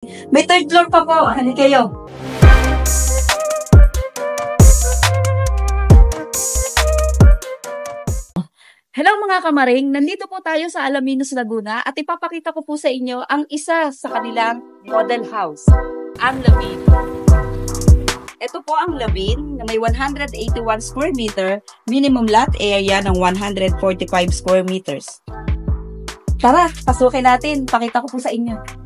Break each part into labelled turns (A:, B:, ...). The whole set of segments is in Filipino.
A: May third floor pa po. Halika kayo.
B: Hello mga kamaring, nandito po tayo sa Alaminos, Laguna at ipapakita ko po sa inyo ang isa sa kanilang model house, ang Lavin. Ito po ang Lavin na may 181 square meter, minimum lot area ng 145 square meters. Tara, pasukin natin, pakita ko po sa inyo.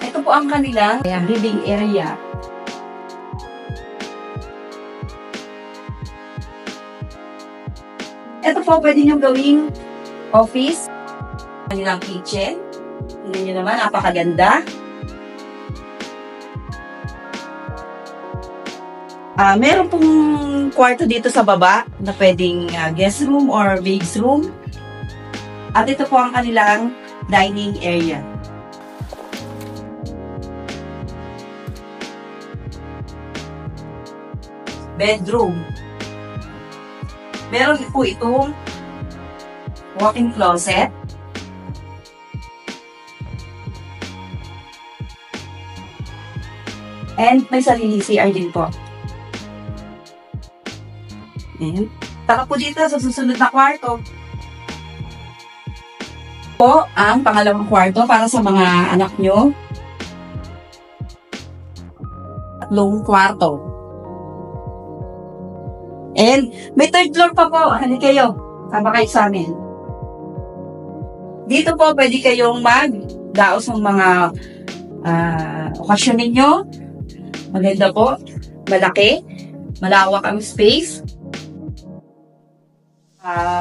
B: Ito po ang kanilang living area. Ito po, pwede nyo gawing office. Kanilang kitchen. Tignan nyo naman, napakaganda. Meron pong kwarto dito sa baba na pwedeng guest room or big's room. At ito po ang kanilang dining area. Bedroom. Meron po itong walk-in closet. And may sarili CR din po. And taka po dito sa susunod na kwarto. Po ang pangalawang kwarto para sa mga anak nyo. Tatlong kwarto. And may third floor pa po. Halika kayo. Sama kayo sa amin. Dito po pwede kayong mag-daos ng mga okasyon ninyo. Maganda po. Malaki. Malawak ang space.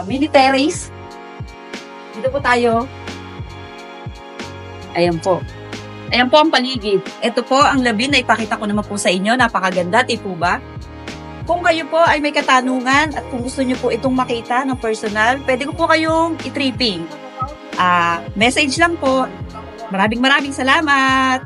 B: Mini terrace. Dito po tayo. Ayan po. Ayan po ang paligid. Ito po ang Lavin na ipakita ko naman po sa inyo. Napakaganda. Di po ba? Kung kayo po ay may katanungan at kung gusto nyo po itong makita ng personal, pwede ko po kayong i-tripping. Message lang po. Maraming salamat!